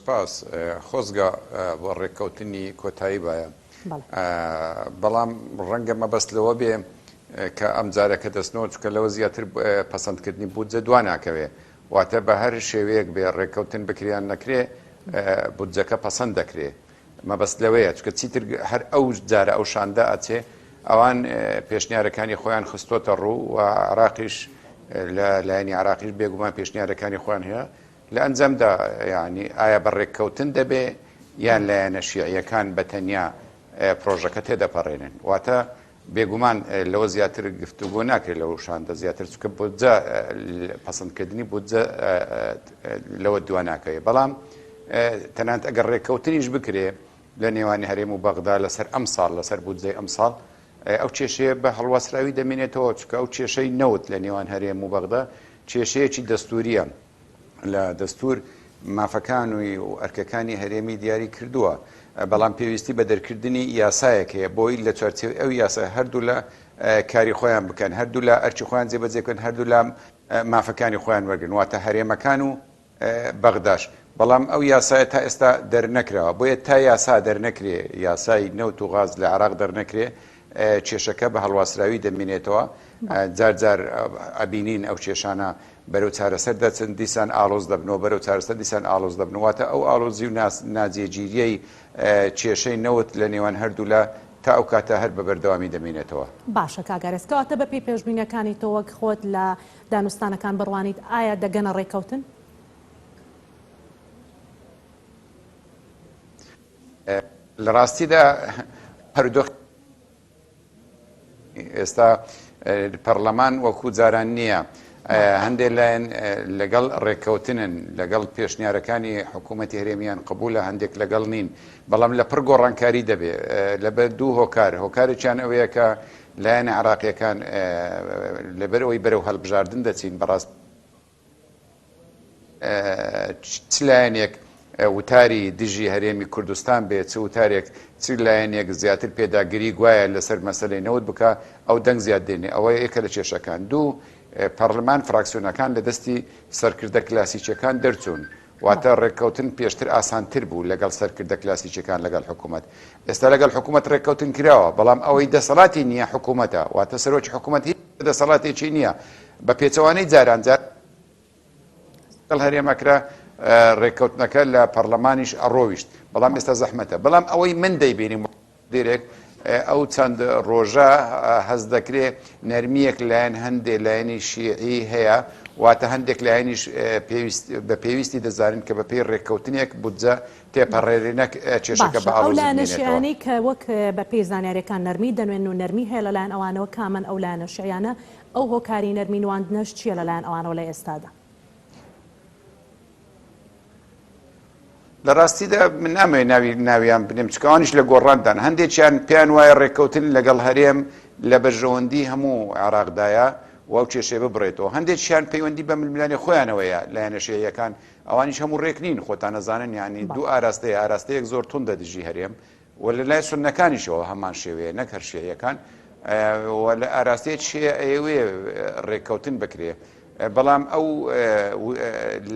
سپاس خۆزگە بۆ ڕێککەوتنی کۆتایی باە بەڵام ڕەنگە مەبەست لەوە بێ کە ئەم جارەکە دەستنەوە چکە لەوە زیاتر پەسەندکردنی بودجە دواناکەوێ واتە بە هەر شێوەیەک بێ ڕێککەوتن بکریان نەکرێ بودجەکە پەسەند دەکرێ مەبەست لەوەیە چکە چیتر هەر ئەو جارە ئەو شاندا ئەچێ ئەوان پێشنیارەکانی خۆیان خستۆتە ڕوو و عراقیش لە لایەنی عراقیش بێگومان پێشنیارەکانی خۆیان هەیە لە ئەنجەمدا یعنی ئایا بەڕێککەوتن دەبێ یان لایەنە شیعیەکان بەتەنیا پرۆژەکە تێدەپەڕێنن واتە بێگومان لەوە زیاتر گفتوگۆ ناکرێت لەو شاندا زیاتر چکە بودجە پەسەندکردنی بودجە لەوە دواناکەوێ بەڵام تەنانەت ئەگەر ڕێککەوتنیش بکرێ لە نێوانی هەرێم و بەغدا لەسەر ئەم ساڵ لەسەر بودجەی ئەم ساڵ ئەو کێشەیە بە هەڵواسراوی دەمێنێتەوە چکە ئەو کێشەی نەوت لە نێوان هەرێم و بەغدا کێشەیەکی دەستوریە لە دەستور مافەکان و ئەرکەکانی هەرێمی دیاری کردووە بەڵام پێویستی بە دەرکردنی یاسایەک هەیە بۆی لە چوارچێوەی ئەو یاسا هەردوو لە کاری خۆیان بکەن هەردوو لە ئەرکی خۆیان جێبەجێکن هەردوو لە مافەکانی خۆیان وەرگن واتە هەرێمەکان و بەغداش بەڵام ئەو یاسایە تا ئێستا دەرنەکراوە بۆیە تا یاسا دەرنەکرێ یاسای نەوت و غاز لە عراق دەرنەکرێ کێشەکە بە هەڵواسراوی دەمێنێتەوە جار جار ئەبینین ئەو کێشانە بەرەو چارەسەر دەچن دیسان ئالۆز دەبنەوە بەرەو چارەسەر دیسان ئالۆز دەبنەوەتە ئەو ئالۆزی و ناجێگیریەی کێشەی نەوت لە نێوان هەردوو لە تا ئەو کاتە هەر بە بەردەوامی دەمێنێتەوە باشە کاگەرێسکەواتە بە پێی پێشبینەکانی تۆوەک خۆت لە دانوستانەکان بڕوانیت ئایا دەگەنە ڕێککەوتن؟ لە ڕاستیدا هەردوو ئێستا پەرلەمان وەکو جاران نییە هەندێک لایەن لەگەڵ ڕێککەوتنن لەگەڵ پێشنیارەکانی حکوومەتی هەرێمیان قبولە هەندێک لەگەڵ نین بەڵام لە پڕ گۆڕانکاری دەبێ لەبەر دوو هۆکارێکیان ئەوەیە کە لایەنە عراقیەکان لەبەرەوەی بەرەو هەڵبژاردن دەچین بەڕاست چ لایەنێک وتاری دژی هەرێمی کوردستان بێت چ وتارێک چ لایەنێک زیاتر پێداگیری گوایە لەسەر مەسەلەی نەوت بکە ئەو دەنگ زیاد دێنێ ئەوەیە یەکە لە کێشەکان دوو پەرلەمان فراکسیۆنەکان لە دەستی سەرکردە کلاسیکیەکان دەرچوون واتە ڕێککەوتن پێشتر ئاسانتر بوو لەگەڵ سەرکردە کلاسیکیەکان لەگەڵ حکوومەت ئێستا لەگەڵ حکوومەت ڕێککەوتن کراوە بەڵام ئەوەی دەسەڵاتی نییە حکوومەتە واتە سەرۆکی حکوومەت هیچ دەسەڵاتێکی نییە بە پێچەوانەی جارانجار هەرێمەکرا ڕێککەوتنەکە لە پەرلەمانیش ئەڕۆویشت بەڵام ئێستا زەحمەتە بەڵام ئەوەی من دەیبینیم دێرێک ئەو چەند ڕۆژە هەز دەکرێت نەرمیەک لایەن هەندێک لایەنی شیعی هەیە واتە هەندێک لایەنیش بە پێویستی دەزانین کە بە پێی ڕێککەوتنێک بودجە تێپەڕێنەک کێشەکە بە ئەو لایەنە شیعیانەی کە وەک بە پێی زانیاریەکان نەرمی دەنوێن و نەرمی هەیە لەلایەن ئەوانەوە کامەن ئەو لایەنە شیعیانە ئەو هۆکاری نەرمی نواندنەش چییە لەلایەن ئەوانەوە لە ئێستادا؟ لە ڕاستیدا من نامەوێت ناویان بنێم چکەوانیش لە گۆڕاندان هەندێکیان پێیان وایە ڕێککەوتن لەگەڵ هەرێم لە بەرژەوەندی هەموو عراقدایە و ئەو کێشەیە ببڕێتەوە هەندێکیان پەیوەندی بە ململانی خۆیانەوەیە لایەنە شیعیەکان ئەوانیش هەموو ڕێک نین خۆتان نەزانن یعنی دوو ئاراستەیەک زۆر توندە دژی هەرێم و لە لای سوننەکانیشەوە هەمان شێوەیە نەک هەر شیعیەکان لە ئاراستەیەک شێ ئەوێ ڕێککەوتن بکرێ بەڵام ئەو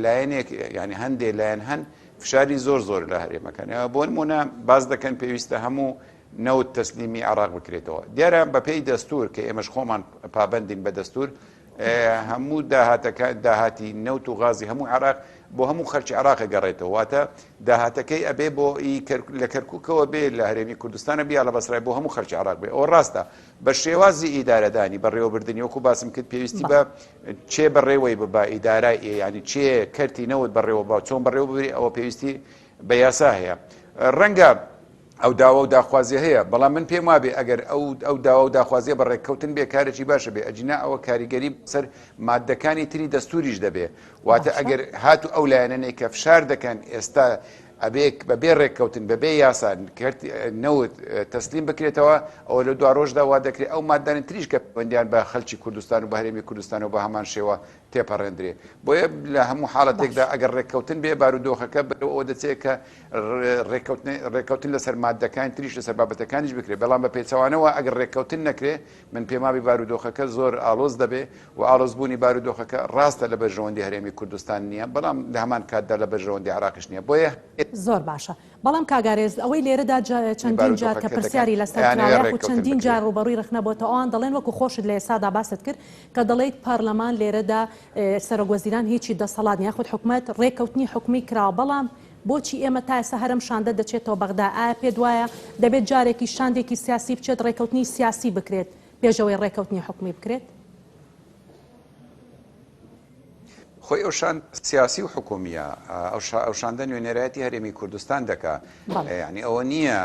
لایەنێک ینی هەندێک لایەن هەن فشاری زۆر لە هەرێمەکانەوە بۆ نمونە باز دەکەن پێویستە هەموو نەوت تەسلیمی عراق بکرێتەوە دیارە بەپێی دەستور کە ئێمەش خۆمان پابەندین بە دەستور هەموو داهاتی نەوت و غازی هەموو عراق بۆ هەموو خەرکی عراقە گەڕێتەوە واتە داهاتەکەی ئەبێ بۆ لە کەرکووکەوە بێ لە هەرێمی کوردستانە بیا لە بەسرای بۆ هەموو خەرکی عراق بێ ئەوە ڕاستە بە شێوازی ئیدارەدانی بەڕێوەبردننی وەکو باسم کرد پێویستی بە چێ بەڕێوەی بە ئیدارای ینی چێ کەرتی نەوت بەڕێوە بە چۆن بەڕێوە ببێ ئەوە پێویستی بە یاسا هەیە ڕەنگە ئەو داوا و داخوازی هەیە بەڵام من پێم وابێ ئەگەر ئەو داوا و داخوازیە بە ڕێککەوتن بێ کارێکی باشە بێ ئەجینا ئەوە کاریگەری سەر مادەکانی تری دەستوریش دەبێ واتە ئەگەر هاتو ئەو لایەنەی کە فشار دەکەن ئێستا ئەبێک بەبێ ڕێککەوتن بەبێ یاسان نەوت تەسلیم بکرێتەوە ئەوە لە دو ڕۆژدا وا دەکرێت ئەو ماددانی تریش کە پەیوەندیان بە خەڵکی کوردستان و بە هەرێمی کوردستان و بە هەمان شێوە تێپەڕێندرێ بۆیە لە هەموو حاڵەتێکدا ئەگەر ڕێککەوتن بێ بارودۆخەکە ئەوە دەچێت کە ڕێککەوتن لەسەر مادەکان تریش لەسەر بابەتەکانیش بکرێت بەڵام بە پێچەوانەوە ئەگەر ڕێککەوتن نەکرێ من پێماوی بارودۆخەکە زۆر ئالۆز دەبێ و ئالۆزبوونی بارودۆخەکە ڕاستە لە بەرژەوەندی هەرێمی کوردستان نییە بەڵام لە هەمان کاتدا لە بەرژەوەندی عراقیش نییە بۆیە زۆر باشە بەڵام کاگارێز ئەوەی لێرەدا چەندین جار کە پرسیاری لەسەر و چەندین جار ڕوبەڕووی ڕخنەبووەوە ئەوان دەڵێن وەکو خۆشت لە ئێسادا باست کرد کە دەڵێیت پارلەمان لێرەدا سەرۆکوەزیران هیچی دەسەڵات نیە خودت حکومەت ڕێککەوتنی حکومی کراوە بەڵام بۆچی ئێمە تا ئێستا هەرم شاندە دەچێتەوە بەغدا ئایا پێت وایە دەبێت جارێکی شاندێکی سیاسی بچێت ڕێککەوتنی سیاسی بکرێت پێشەوەی ڕێککەوتنی حکومی بکرێت خۆی ئەو شان سیاسی و حکومیە ئەو شاندە نوێنەرایەتی هەرێمی کوردستان دەکا ینی ئەوە نییە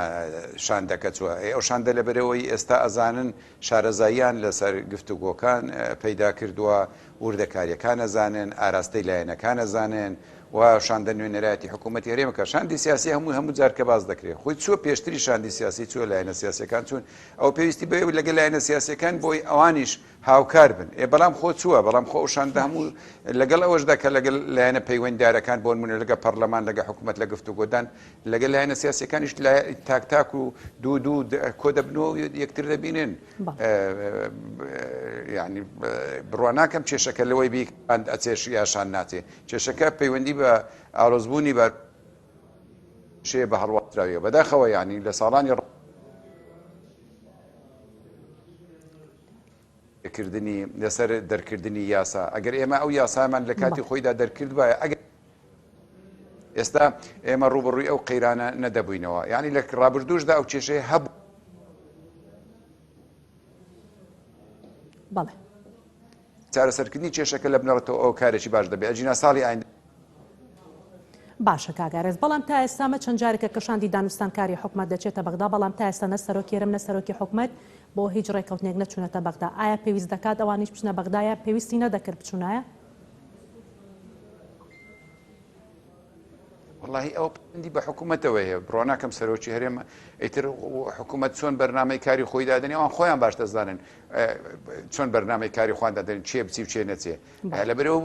شاندەکە چوە ئەو شاندە لەبەرەوەی ئێستا ئەزانن شارەزاییان لەسەر گفتوگۆکان پەیدا کردووە وردەکاریەکان ئەزانن ئاراستەی لایەنەکان ئەزانن و شاندە نوێنەرایەتی حکوومەتی هەرێمەکە شاندی سیاسی هەموو جار کە باز دەکرێت خۆی چوە پێشتری شاندی سیاسی چوە لایەنە سیاسەکان چوون ئەو پێویستی بە لەگەڵ لایەنە سیاسەکان بۆی ئەوانیش هاوکار بن بەڵام خۆ چووە بەڵام خۆ شاندە هەموو لەگەڵ ئەوەشدا کە لەگەڵ لایەنە پەیوەنددارەکان بۆ نمونە لەگە پەرلەمان لەگە حکوومەت لە گفتوگۆدان لەگەڵ لایەنە سیاسەکانیش تاک و دوو کۆ دەبنەوە یەکتر دەبینن ینی بڕوا ناکەم کێشەکە لەوەی بیکاند ئەچێش یاشان ناچێ کێشەکە پەیوەندی بە ئالۆزبوونی بە شێ بە هەڵواتراویە بەداخەوە ینی لە ساڵانی کردنی لەسەر دەرکردنی یاسا ئەگەر ئێمە ئەو یاسامان لە کاتی خۆیدا دەرکرد وایە ئەگەر ئێستا ئێمە ڕوبڕووی ئەو قەیرانە نەدەبووینەوە ینی لە ڕابردوشدا ئەو کێشەیە هەبوو بەڵێ چارەسەرکردنی کێشەکە لە بنەڕەتەوە ئەو کارێکی باش دەبێت ئەجینا ساڵی ئایندا باشە کاگارێز بەڵام تا ئێستامە چەند جارێکە کەشاندی دانوستانکاری حکومەت دەچێتە بەغدا بەڵام تا ئێستا نە سەرۆکێرم نە سەرۆکی حکومەت بۆ هیچ ڕێککەوتنێک نەچوونەتە بەغدا ئایا پێویست دەکات ئەوانیش بچنە بەغدایە پێویستی نەدەکرد بچوونایە واللهی ئەو پەیوەندی بە حکوومەتەوە هەیە بڕوا ناکەم سەرۆکی هەرێمە ئیتر حکوومەت چۆن بەرنامەی کاری خۆی دادنی ئەوان خۆیان باش دەزانن چۆن بەرنامەی کاری خۆیان دادن چێ بچی و چێ نەچێ لەبەرەوە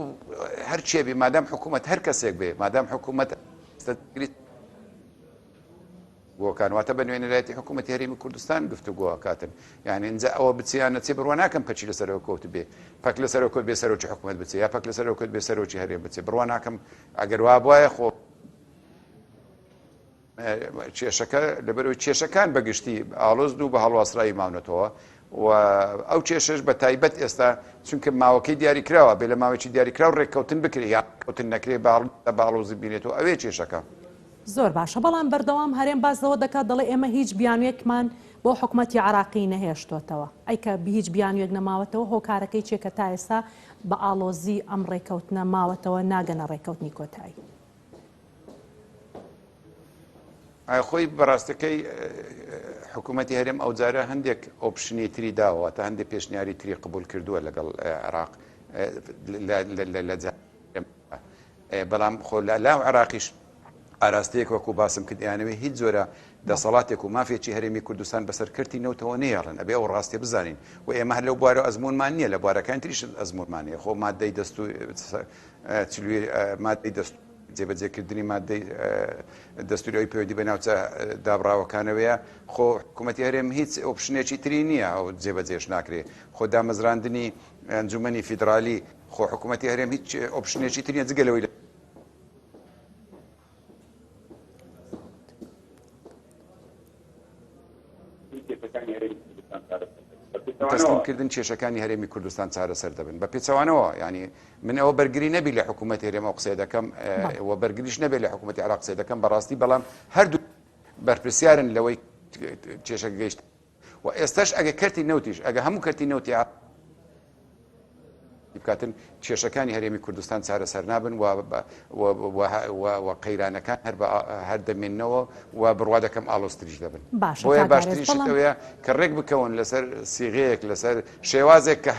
هەر چێبی مادام حکوومەت هەر کەسێک بێ مادام حکوومەت گۆکانواتە بە نوێنەرایەتی حکوومەتی هەرێمی کوردستان گفتوگۆ کاتن یعنی اینجا ئەوە بچیان نەچێ بڕوا ناکەم پەچی لەسەرەوە کەوت بێ پەک لەسەرەوە کەوت بێ سەرۆکی حکوومەت بچێ یا پەک لەسەرەوە کەوت بێ سەرۆکی هەرێم بچێ بڕوا ناکەم ئەگەر وا بواە خۆ کێشەکە لەبەرەوەی کێشەکان بەگشتی ئالۆزد و بە هەڵواسرایی ماونەتەوە و ئەو کێشەش بە تایبەت ئێستا چونکە ماوەکەی دیاریکراوە بێ لە ماوەی دیاریکراو ڕێککەوتن بکرێت یا کەوتن نەکرێ بە ئالۆزی بینێتەوە ئەوێ کێشەکە زۆر باشە بەڵام بەردەوام هەرێم بازەوە دەکات دەڵێ ئێمە هیچ بیانوێکمان بۆ حکوومەتی عراقی نەهێشتوتەوە ئەیکە هیچ بیانوێک نەماوەتەوە هۆکارەکەی چێکە تا ئێستا بە ئالۆزی ئەم ڕێککەوتنە ماوەتەوە ناگەنە ڕێککەوتنی کۆتایی خۆی بەڕاستەکەی حکوومەتی هەرێم ئەو جارە هەندێک ئۆپشنی تری داوە تا هەندێک پێشنیاری تری قبول کردووە لەگەڵ عێراق بەڵام خۆ لاو عێراقیش ئاراستەیەک وەکو باسم کردیانەوەی هیچ جۆرە دەسەڵاتێک و مافێکی هەرێمی کوردستان بەسەرکردی نەوتەوە نێڵن ئەبێ ئەو ڕاستی بزانین و ئێمە هەر لەو بوارە ئەزمونمان نییە لە بوارەکان تریش ئەزمونمانەیە خۆ مادەی مادەی دەستور جێبەجێکردنی مادەی دەستوریەوەی پەیوەندی بە ناوچە دابڕاوەکانەوەیە خۆ حکوومەتی هەرێم هیچ ئۆپشنێکی تری نییە ئەو جێبەجێش ناکرێت خۆ دامەزراندنی ئەنجومەنی فیدرالی خۆ حکوومەتی هەرێم هیچ ئۆپشنێکی تریە جگەلەوەی تەسلیمکردن کێشەکانی هەرێمی کوردستان چارەسەر دەبن بە پێچەوانەوە ینی من ئەوە بەرگری نەبی لە حکوومەت هەرێمە قسە دەکەم و بەرگریش نەبێت لە حکوومەتی عێراق قسە دەکەم بەڕاستی بەڵام هەردوو بەرپرسیارن لەوەی کێشە گەیشت و ئێستاش ئەگە کەرتی نەوتیش ئەگە هەموو کەرتی نەوتی بکاتن کێشەکانی هەرێمی کوردستان چارەسەر نابن و قەیرانەکان هەر دەمێننەوە و بڕوا دەکەم ئالۆستریش دەبن بۆیە باشتریشەوەیە کە ڕێک بکەون لەسەر سیغەیەک لەسەر شێوازێک کە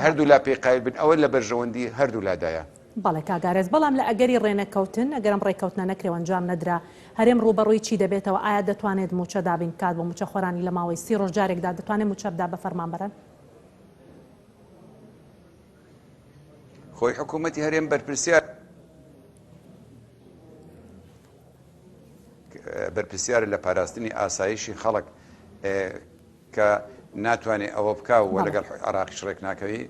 هەردوو لا پێی قایل بن ئەوە لە بەرژەوەندی هەردوو لادایە بەڵێ کاگارێز بەڵام لە ئەگەری ڕێنەکەوتن ئەگەرم ڕێککەوتنە نەکرێوە ئەنجام نەدرا هەرێم ڕوبەڕووی چی دەبێتەوە ئایا دەتوانێت موچە دابین کات بۆ موچە خۆرانی لە ماوەی 30 ڕۆژ جارێکدا دەتوانێت موچە بدا بە فەرمانبەران خۆی حکوومەتی هەرێم بەرپرسیارە لە پاراستنی ئاسایشی خەڵک کە ناتوانێت ئەوە بکە و لەگەڵ عراقیش ڕێک ناکەوی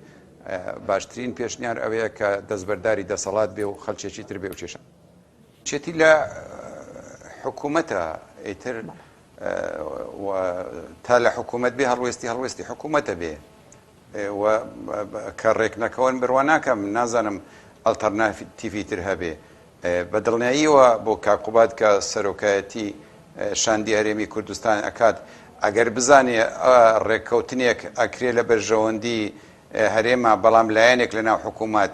باشترین پێشنیار ئەوەیە کە دەستبەرداری دەسەڵات بێ و خەڵکێکی تر بێ و کێشە چێتی لە حکوومەتە ئیتر تا لە حکوومەت بێ هەڵوێستی حکوومەتە بێ کە ڕێک نەکەون بڕوان ناکەم نازانم ئەڵتەرناتیڤی تر هەبێ بە دڵنیاییەوە بۆ کاقوبات کە سەرۆکایەتی شاندی هەرێمی کوردستان ئەکات ئەگەر بزانێ ڕێککەوتنێک ئەکرێ لە بەرژەوەندی هەرێمە بەڵام لایەنێک لە ناو حکوومەت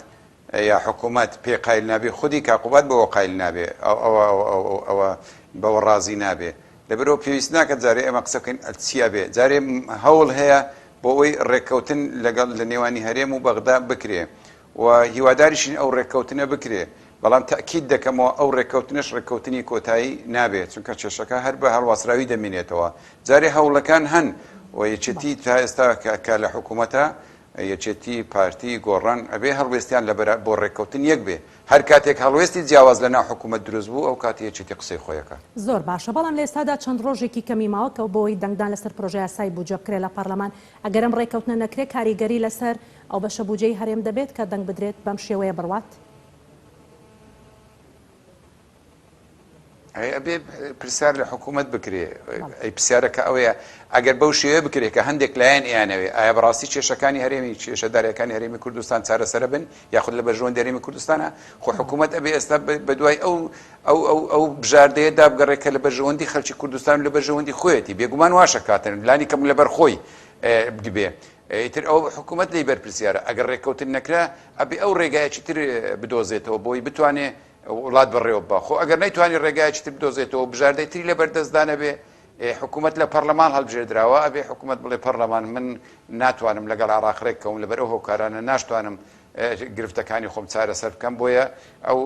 یا حکوومەت پێ قایل نابێ خودی کاقوبات بەوە قایل نابێ ئەوە بەوە ڕازی نابێ لەبەرەوە پێویست ناکات جارێ ئێمە قسە بکەین چیا بێ جارێ هەوڵ هەیە بۆ ئەوی ڕێککەوتن لەگەڵ لە نێوانی هەرێم و بەغدا بکرێ و هیواداریشین ئەو ڕێککەوتنە بکرێ بەڵام تاکید دەکەمەوە ئەو ڕێککەوتنش ڕێککەوتنی کۆتایی نابێت چونکە کێشەکە هەر بە هەڵواسراوی دەمێنێتەوە جارێ هەوڵەکان هەن و یەکێتی تا ئێستا کە لە حکوومەتە یەکێتی پارتی گۆڕان ئەبێ هەڵوێستیان بۆ ڕێککەوتن یەک بێ هەر کاتێک هەڵوێستی جیاواز لە ناو حکوومەت دروست بوو ئەو کاتی یەکێتی قسەی خۆیەکە زۆر باشە بەڵام لە ئێستادا چەند ڕۆژێکی کەمی ماوە کە بۆی دەنگدان لەسەر پرۆژه یاسای بوجە بکرێ لە پەرلەمان ئەگەرم ڕێککەوتنە نەکرێ کاریگەری لەسەر ئەو بەشە بوجەی هەرێم دەبێت کە دەنگ بدرێت بەم شێوەیە بڕوات ئەبێ پرسیار لە حکوومەت بکرێ ئەی پرسیارەکە ئەوەیە ئەگەر بەو شێوەیە بکرێ کە هەندێک لایەن ئیانەوێ ئایا بەڕاستی کێشەکانی هەرێمی کێشەداریەکانی هەرێمی کوردستان چارەسەرە بن یاخود لە بەرژەوەندی هەرێمی کوردستانە خۆ حکوومەت ئەبێ ئێستا بەدوای ئەو بژاردەیە دابگەڕێ کە لە بەرژەوەندی خەڵکی کوردستان و لە بەرژەوەندی خۆیەتی بێگومان واشە کاتن لانی کەم لەبەر خۆی بێ ئیتر ئەو حکوومەت لی بەرپرسیارە ئەگەر ڕێککەوتن نەکرا ئەبێ ئەو ڕێگایەکی تر بدۆزێتەوە بۆی بتوانێ وڵات بەڕێوە بە خۆ ئەگەر نەیتوانی ڕێگایکی تر بدۆزێتەوە بژاردەی تری لە بەردەستدانە بێ حکوومەت لە پەرلەمان هەڵبژێردراوە ئەبێ حکوومەت بڵێ پەرلەمان من ناتوانم لەگەڵ عراق ڕێککەوم لەبەر ئەو هۆکارانە ناشتوانم گرفتەکانی خۆم چارەسەر بکەم بۆیە ئەو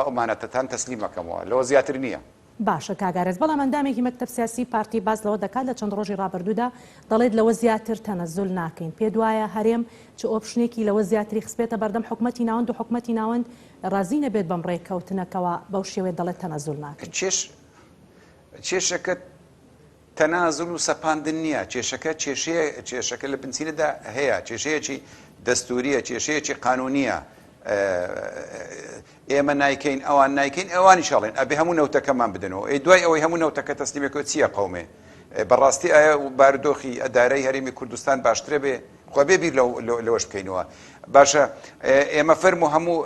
ئەمانەتتان تەسلیمەکەمەوە لەوە زیاتر نییە باشە کاگارێز بەڵام ئەندامێکی مەکتەب سیاسی پارتی باز لەوە دەکات لە چەند ڕۆژی ڕابردوودا دەڵێت لەوە زیاتر تەنەزول ناکەین پێ دوایە هەرێم چ ئۆپشنێکی لەوە زیاتری خسپێتە بەردەم حکوومەتی ناوەند و حکوومەتی ناوەند ڕازی نەبێت بەم ڕێککەوتنەکەەوە بەو شێوێ دەڵێت تەنەزول ناکەین کێشەکە تەنازل و سەپاندن نییە کێشەکە لە بنچینەدا هەیە کێشەیەکی دەستوریە کێشەیەکی قانونیە ئێمە نایکەین ئەوان نایکەین ئەوانی شاڵێن ئەبێ هەموو نەوتەکەمان بدنەوە دوای ئەوەی هەموو نەوتەکە تەسلیمێکەوە چییە قەومێ بەڕاستی ئایا بارودۆخی ئەدارەی هەرێمی کوردستان باشترە بێ خۆ بێ بیر لەوەش بکەینەوە باشە ئێمە فەرمو هەموو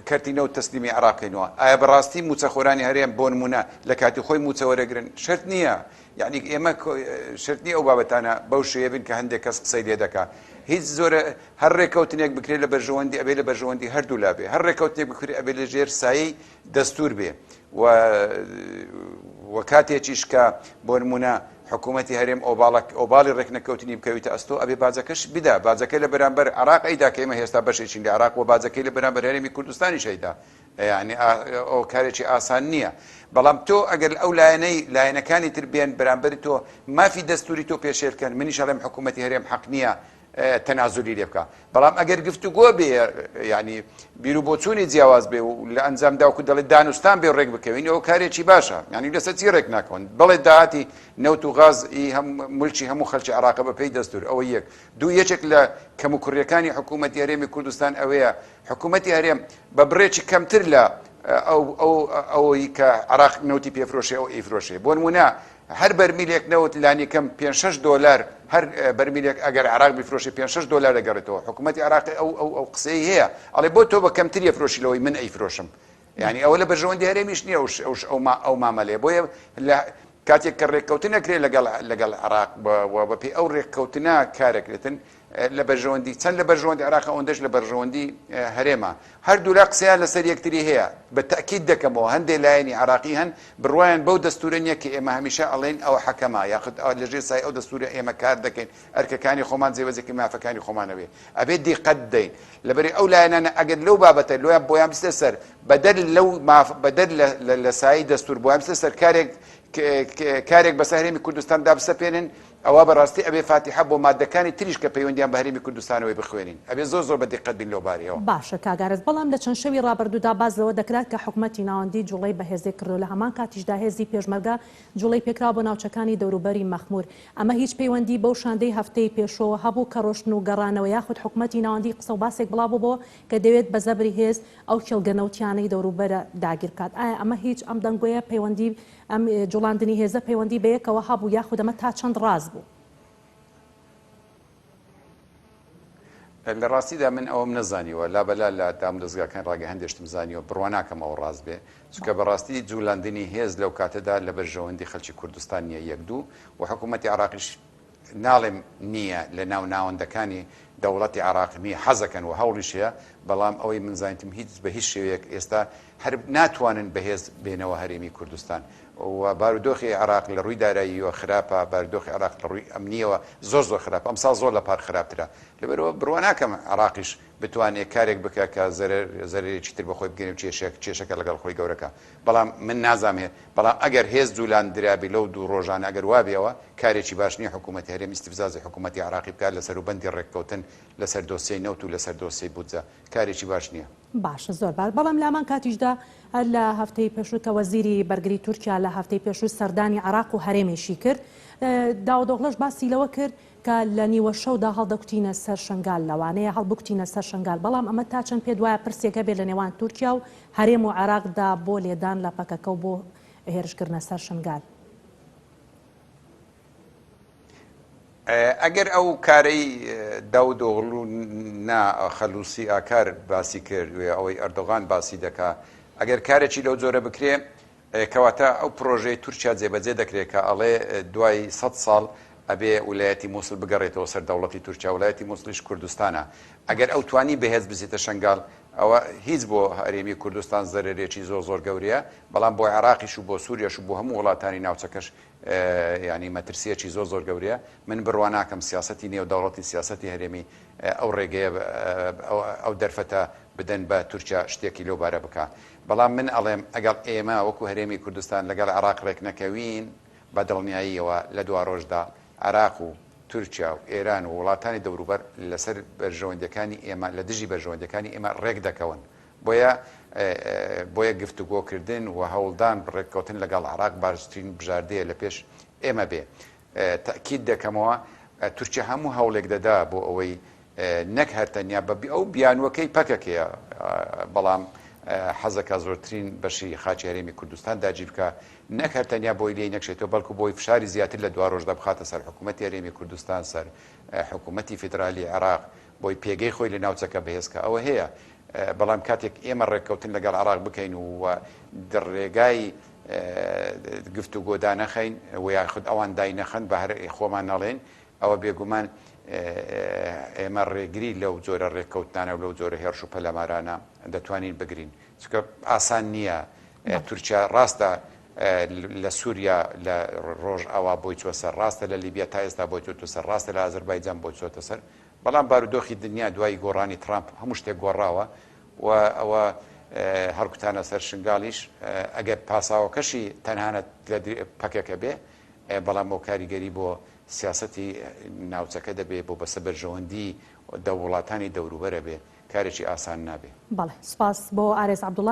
کەرتینە و تەسلیمی عراقینەوە ئایا بەڕاستی موچەخۆرانی هەرێم بۆ نمونە لە کاتی خۆی موچەوەرەگرن شەرت نییە یعنی ئێمە شەرت نییە ئەو بابەتانە بەو شێوە بن کە هەندێک کەس قسەی لێ دەکات هیچ زۆرە هەر ڕێککەوتنێک بکرێت لە بەرژەوەندی ئەبێ لە بەرژەوەندی هەردوو لا بێ هەر ڕێککەوتنێک بکرێت ئەبێ لە ژێر سایی دەستور بێ و کاتێکیش کە بۆ نمونە حکوومەتی هەرێم ئۆباڵی ڕێکنەکەوتنی بکەویتە ئەستۆ ئەبێ بازەکەش بدا بازەکەی لە بەرامبەر عراق ئەیدا کە ئێمە هێستا بەشێکی لە عراق و بازەکەی لە بەرامبەر هەرێمی کوردستانی شەیدا یعنی ئەو کارێکی ئاسان نییە بەڵام تۆ ئەگەر ئەو لایەنەکانی تر بێن بەرامبەری تۆ مافی دەستوری تۆ پێشێرکەن منیش ئەڵێم حکوومەتی هەرێم حەق نییە تەنازولی لێ بکە بەڵام ئەگەر گفتوگۆ بێ ینی بیر و بۆچوونی جیاواز بێ و لە ئەنجامدا وکو دەڵێت دانوستان بێ ڕێک بکەوین ئەو کارێکی باشە ینی لەسەر چی ڕێک ناکەون بڵێ داهاتی نەوت و غازی ملکی هەموو خەڵکی عراقە بە پێی دەستور ئەوە یەک دوو یەکێک لە کەموکوڕیەکانی حکوومەتی هەرێمی کوردستان ئەوەیە حکوومەتی هەرێم بە بڕێکی کەمتر لە ئەوەی کە عراق نەوتی پێفرۆشێ ئەو ئیفرۆشێ بۆ نمونە هەر بەرمیلێک نەوت لانی کەم $5-6 هەر بەرمیلێک ئەگەر عراق بیفرۆشی $5-6 دەگەڕێتەوە حکوومەتی عراقی ئەو قسەی هەیە ئەڵێ بۆ تۆ بە کەمتر یەفرۆشیلەوەی من ئەیفرۆشم یعنی ئەوە لە بەرژەوەندی هەرێمیش نییە ئەو مامەلێ بۆیە کاتێک کە ڕێککەوتن نەکرێت لەگەڵ عراق بەپێی ئەو ڕێککەوتنە کارەکرێتن لە بەرژەوەندی چەند لە بەرژەوەندی عراق ئەوەندەش لە بەرژەوەندی هەرێمە هەردوو لا قسەیان لەسەر یەکتری هەیە بە تەکید دەکەمەوە هەندێک لایەنی عراقی هەن بڕوایان بەو دەستورە نییە کە ئێمە هەمیشە ئەڵێن ئەوە حەکەمە یاخود لەژێر سای ئەو دەستورە ئێمە کار دەکەین ئەرکەکانی خۆمان جێبەجێکی مافەکانی خۆمانەوێ ئەبێ دیقەت دەین لەبەری ئەو لایەنانە ئەگەر لەو بابەتە لۆیان بۆیان بستە سەر بەدەر لە سایی دەستور بۆ ئەم سەر کارێک بەسەر هەرێمی کوردستان دابسەپێنن ئەوە بەڕاستی ئەبێ فاتیحە بۆ مادەکانی تریش کە پەیوەندیان بە هەرێمی کوردستانەوەی بخوێنین ئەبێ زۆر بە دقت بین لەو بارەیەوە. باشە کاگارز بەڵام لە چەند شەوی ڕابردوودا بازەوە دەکرات کە حکوومەتی ناوەندی جوڵەی بەهێزی کردو لە هەمان کاتیشدا هێزی پێشمەرگە جوڵەی پێکرا بۆ ناوچەکانی دەوروبەری مەخمور ئەمە هیچ پەیوەندی بەو شاندەی هەفتەی پێشەوە هەبوو کە ڕۆشن و گەڕانەوە یاخود حکوومەتی ناوەندی قسە و باسێک بڵاو بۆ کە دەوێت بە زەبری هێز ئەو کێڵگەنەوتیانەی دەوروبەرە داگیر بکات ئایا ئەمە هیچ ئەم دەنگۆیە پەیوەندی ئەم جوڵاندنی هێزە پەیوەندی بەیەکەوە هەبوو یاخود ئەمە تا چەند ڕاز بوو؟ لە ڕاستیدا من ئەوم نەزانیوە لابەلا لە دام دەستگاکان ڕاگە هەندێشتم زانیوە بڕواناکەم ئەو ڕاز بێ چونکە بەڕاستی جوڵاندنی هێز لەو کاتەدا لە بەرژەوەندی خەڵکی کوردستان نیە یەک دوو و حکوومەتی عراقیش ناڵێم نییە لە ناو ناوەندەکانی دەوڵەتی عراق نیە حەزەکەن و هەوڵیشەیە بەڵام ئەوەی من زانیتم بە هیچ شێوەیەک ئێستا هەر ناتوانن بەهێز بێنەوە هەرێمی کوردستان و بارودۆخی عراق لە ڕووی داراییەوە خراپە بارودۆخی عراق لە ڕووی ئەمنیەوە زۆر خراپ ئەمساڵ زۆر لە پار خراپترە لەبەرەوە بڕوا ناکەم عراقیش بتوانێت کارێک بکە کە زەرێکی تر بەخۆی بگەێن و کێشەکە لەگەڵ خۆی گەورەکە بەڵام من نازانێ بەڵام ئەگەر هێز جوولان درابی لەو دوو ڕۆژانە ئەگەر وابێەوە کارێکی باش نییە حکوومەتی هەرێمی استیفزازی حکوومەتی عراقی بکات لەسەر و بەندی ڕێککەوتن لەسەر دۆسیەی نەوت و لەسەر دۆسیەی بودجە کارێکی باش نییە. باشە زۆر باش بەڵام لامان کاتیشدا هەر لە هەفتەی پێشوو کە وەزیری بەرگری تورکیا لە هەفتەی پێشوو سەردانی عراق و هەرێمێشی کرد داودۆغڵەش باسی لەوە کرد کە لە نیوە شەودا هەڵدەکوتینە سەر شنگال لەوانەیە هەڵبکوتینە سەر شنگال بەڵام ئەمە تا چەند پێ دوایە پرسێکە بێت لە نێوان تورکیا و هەرێم و عراقدا بۆ لێدان لە پەکەکە و بۆ هێرشکردنە سەر شنگال. ئەگەر ئەو کارەی داودۆغڵ خەلووسی ئاکار باسی کرد ئەوەی ئەردۆغان باسی دەکا ئەگەر کارێکی لەو جۆرە بکرێ کەواتە ئەو پرۆژەی تورکیا جێبەجێ دەکرێت کە ئەڵێ دوای 100 ساڵ ئەبێ ویلایەتی مووسڵ بگەڕێتەوە سەر دەوڵەتی تورکیا ویلایەتی مووسڵیش کوردستانە ئەگەر ئەو توانی بەهێز بزیتە شنگال ئەوە هیچ بۆ هەرێمی کوردستان زەرێکی زۆر گەورەیە بەڵام بۆ عێراقیش و بۆ سووریەش و بۆ هەموو وڵاتانی ناوچەکەش ینی مەترسیەکی زۆر گەورەیە من بڕوان ناکەم سیاسەتی نێودەوڵەتی سیاسەتی هەرێمی ئەو ڕێگەیە ئەو دەرفەتە بدەن بە تورکیا شتێکی لەوبارە بکە بەڵام من ئەڵێم ئەگەڵ ئێمە وەکو هەرێمی کوردستان لەگەڵ عراق ڕێک نەکەوین بە دڵنیاییەوە لە دوا ڕۆژدا عراق و تورکیا و ئێران و وڵاتانی دەوروبەر لەسەر بەرژەوەندەکانی ئێمە لە دژی بەرژەوەندەکانی ئێمە ڕێک دەکەون بۆیە گفتوگۆکردن و هەوڵدان ڕێککەوتن لەگەڵ عراق باشترین بژاردەیە لە پێش ئێمە بێ تاکید دەکەمەوە تورکیا هەموو هەوڵێک دەدا بۆ ئەوەی نەک هەرتەنیا بە ئەو بیانوەکەی پەکەکەیە بەڵام حەزەکە زۆرترین بەشی خاچی هەرێمی کوردستان داگیر بکە نەک هەرتەنیا بۆی لێی نەکشێتەوە بەڵکو بۆی فشاری زیاتر لە دوا ڕۆژدا بخاتە سەر حکوومەتی هەرێمی کوردستان سەر حکوومەتی فیدرالی عراق بۆی پێگەی خۆی لە ناوچەکە بەهێزکە ئەوە هەیە بەڵام کاتێک ئێمە ڕێککەوتن لەگەڵ عراق بکەین و دڕێگای گفتوگۆدا نەخەین و یاخود ئەوان دای نەخەن بە هەر خۆمان نەڵێن ئەوە بێگومان ئێمە ڕێگری لەو جۆرە ڕێککەوتانە و لەو جۆرە هێرش و پەلەمارانە دەتوانین بگرین چکە ئاسان نییە تورکیا ڕاستە لە سووریا لە ڕۆژ ئەوە بۆی چوە سەر ڕاستە لە لیبیا تا ئێستا بۆی چۆتە سەر ڕاستە لە ئازەربایجان بۆی چۆتە سەر بەڵام بارودۆخی دنیا دوای گۆڕانی ترامپ هەموو شتێک گۆڕاوە و ئەوە هەرکوتانە سەر شنگالیش ئەگەر پاساوەکەشی تەنانەت لە پەکەکە بێ بەڵام بۆ کاریگەری بۆ سیاسەتی ناوچەکە دەبێ بۆ بەسە بەرژەوەندی دەوڵاتانی دەوروبەرە بێ کارێکی ئاسان نابێ. بەڵێ سپاس بۆ ئارێز عەبدوڵڵا.